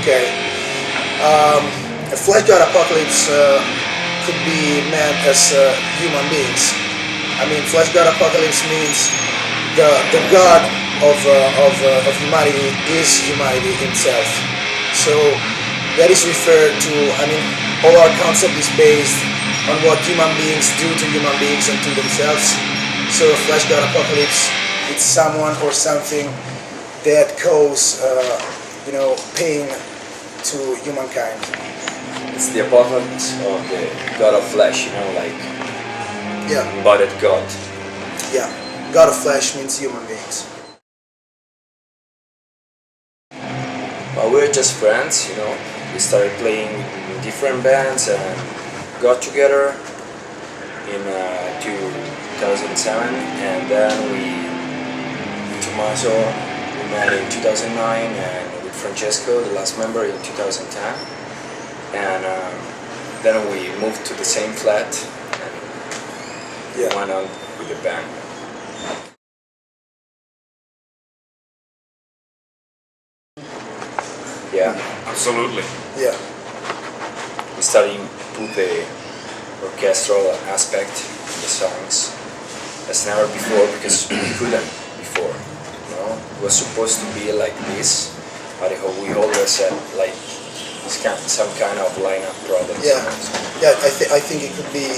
Okay. Fleshgod Apocalypse could be meant as human beings. I mean, Fleshgod Apocalypse means the God of humanity is humanity himself. So that is referred to, I mean, all our concept is based on what human beings do to human beings and to themselves. So Fleshgod Apocalypse, it's someone or something that cause pain to humankind. It's the apocalypse of the God of flesh, like embodied God. Yeah, God of flesh means human beings. But we're just friends, We started playing with different bands and got together in 2007, and then Tommaso, we met in 2009, and with Francesco, the last member, in 2010, and then we moved to the same flat and went on with the band. Yeah, absolutely. Yeah, we started to put the orchestral aspect in the songs as never before, because we couldn't before. It was supposed to be like this, but we always had like some kind of lineup problems. Yeah. I think it could be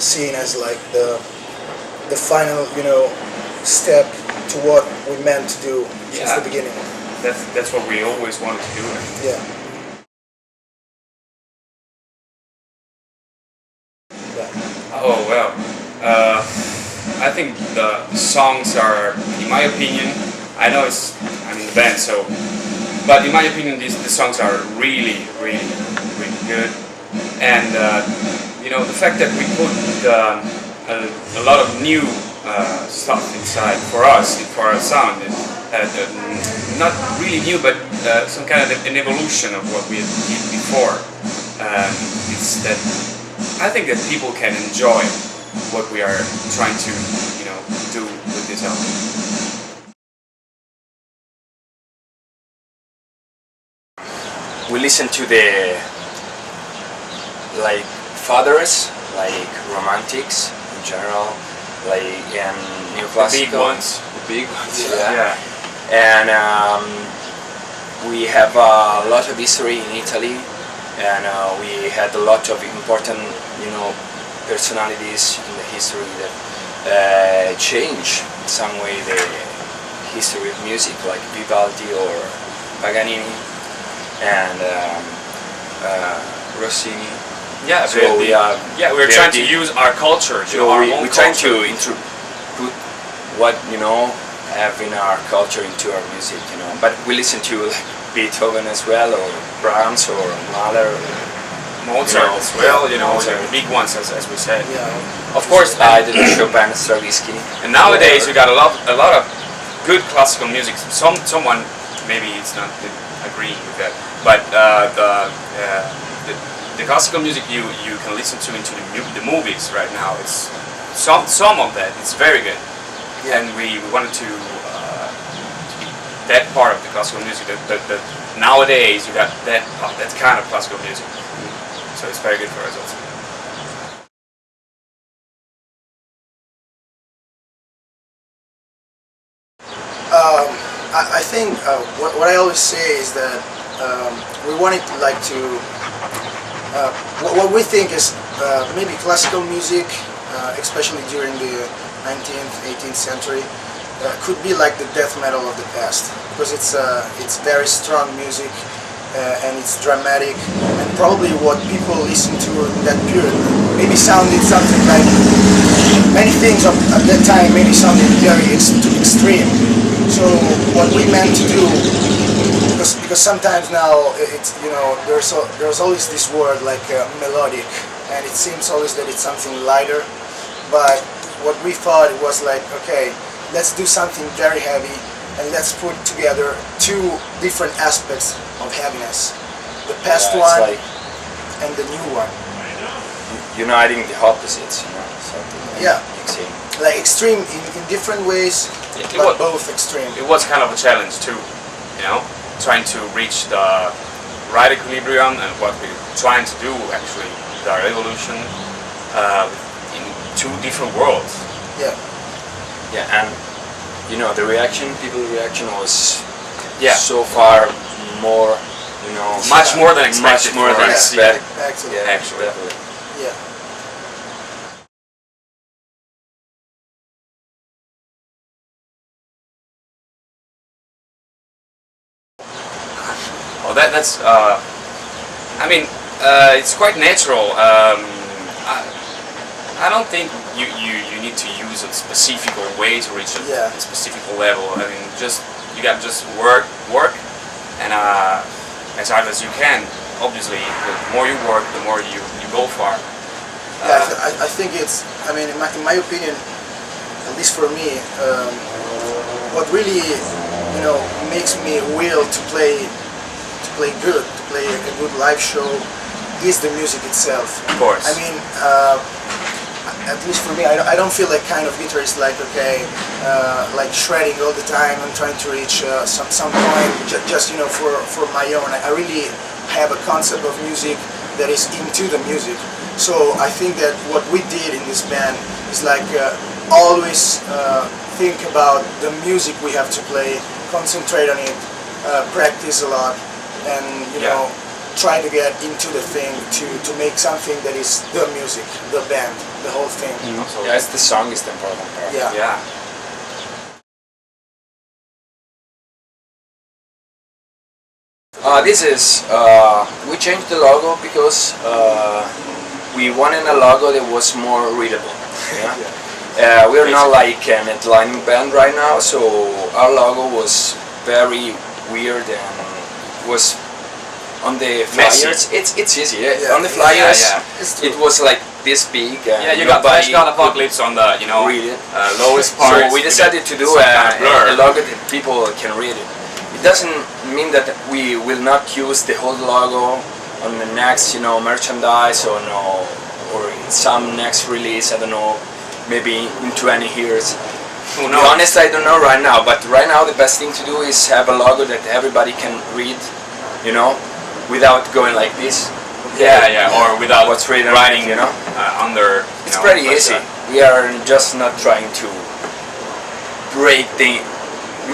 seen as like the final, step to what we meant to do since the beginning. That's what we always wanted to do. Yeah. Oh well, I think the songs are, in my opinion, I'm in the band, but in my opinion, the songs are really, really, really good, and the fact that we put a lot of new stuff inside for us, for our sound, not really new, but some kind of an evolution of what we did before. It's that I think that people can enjoy what we are trying to, do with this album. We listen to the fathers, romantics in general, and neoclassical. The big ones. Yeah. And we have a lot of history in Italy, and we had a lot of important, personalities in the history that change in some way the history of music, like Vivaldi or Paganini and Rossini. Yeah, so we're trying to use our culture, our own we're culture. trying to put what have in our culture into our music, But we listen to Beethoven as well, or Brahms, or Mahler, Mozart as well, the big ones, as we said. Yeah. Of course, Chopin, Stravinsky. And nowadays, you got a lot of good classical music. Someone maybe it's not agreeing with that, but the classical music you can listen to into the movies right now. It's some of that. It's very good, and we wanted to be that part of the classical music. That nowadays you got that kind of classical music. So it's very good for us also. I think what I always say is that we wanted to what we think is maybe classical music, especially during the 19th, 18th century, could be like the death metal of the past, because it's very strong music. And it's dramatic, and probably what people listen to in that period maybe sounded something like many things at that time maybe sounded very extreme. So what we meant to do, because sometimes now it's there's always this word like melodic, and it seems always that it's something lighter. But what we thought it was like, okay, let's do something very heavy. And let's put together two different aspects of heaviness. The past one and the new one. Uniting the opposites, So something like Yeah. extreme. Like extreme in different ways, It but was- both extreme. It was kind of a challenge too, trying to reach the right equilibrium and what we're trying to do actually with our evolution in two different worlds. Yeah. Yeah, and the people's reaction was Yeah. so far more, Much more than expected. Much more for than us. expected. Actually. Yeah, Actually. definitely. Yeah. Oh, that's. I mean, it's quite natural. I don't think you need to use a specific way to reach a Yeah. specific level. I mean, you got to just work, and as hard as you can. Obviously, the more you work, the more you go far. Yeah, I think it's. I mean, in my opinion, at least for me, what really, makes me will to play good, to play a good live show, is the music itself. Of course. I mean, at least for me, I don't feel like kind of guitarist like like shredding all the time and trying to reach some point just for my own. I really have a concept of music that is into the music. So I think that what we did in this band is like always think about the music we have to play, concentrate on it, practice a lot, and try to get into the thing to make something that is the music, the band, the whole thing. Absolutely. Yeah, it's the song is the important part. Yeah. Yeah. This is, we changed the logo because we wanted a logo that was more readable. Yeah? We are not like an headlining band right now, so our logo was very weird and was on the flyers. It's easy. Yeah. On the flyers, It's true. it was like this big. And Yeah, you got nobody Fleshgod could Apocalypse on the read it. lowest part. So we decided to do a logo that people can read it. It doesn't mean that we will not use the whole logo on the next, merchandise or in some next release. I don't know, maybe in 20 years. Who To be knows? honest, I don't know right now. But right now, the best thing to do is have a logo that everybody can read, without going like this. Yeah, or without What's written, writing, under. It's pretty easy. We are just not trying to break the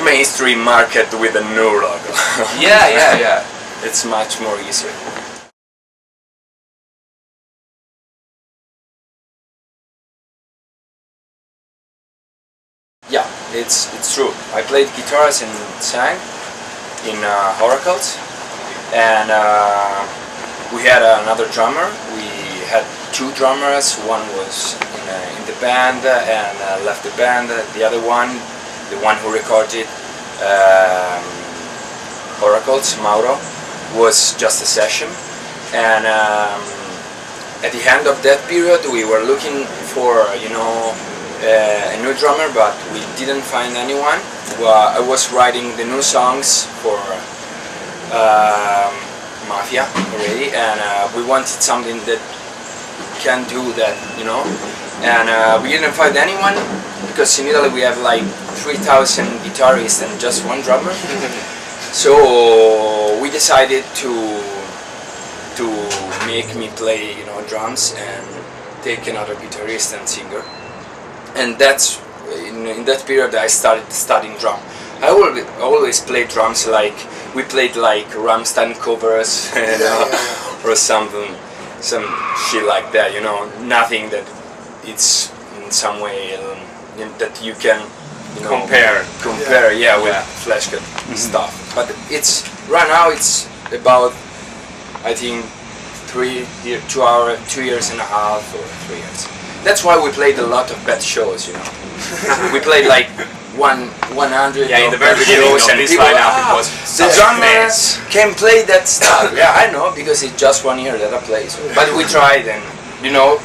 mainstream market with a new logo. Yeah. It's much more easier. Yeah, it's true. I played guitars and sang in Oracles, and we had another drummer. We had two drummers. One was in the band and left the band. The other one, the one who recorded Oracles, Mauro, was just a session. And at the end of that period, we were looking for a new drummer, but we didn't find anyone. I was writing the new songs for Mafia already, and we wanted something that can do that, and we didn't find anyone because in Italy we have like 3,000 guitarists and just one drummer. So we decided to make me play drums and take another guitarist and singer, and that's in that period I started studying drum. I always played drums, like we played like Rammstein covers, or some shit like that. Nothing that it's in some way that you can compare with Fleshgod stuff. But it's right now it's about, I think, 2 years and a half or 3 years. That's why we played a lot of bad shows. We played like 100 Yeah, in the very beginning shows, of and this people, lineup, it was the such a drummers can play that stuff. Yeah, I know, because it's just 1 year that I play. So. But we tried, and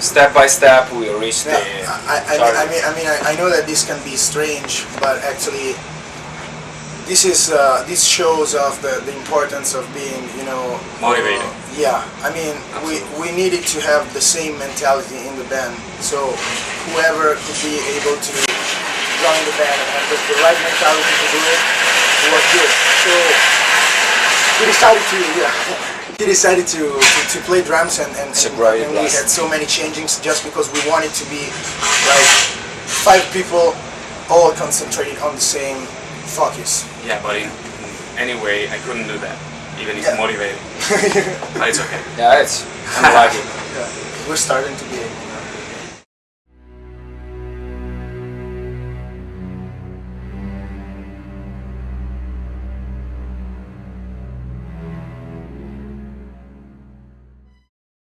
step by step we reached the. I know that this can be strange, but actually, this shows off the importance of being, motivated. Yeah, I mean, we needed to have the same mentality in the band. So whoever could be able to join the band and have the right mentality to do it was good. So he decided to play drums and we had so many changings just because we wanted to be like 5 people all concentrated on the same focus. Yeah, but in any way I couldn't do that, even if motivated. But it's okay. Yeah, I'm liking. Yeah, we're starting to be able.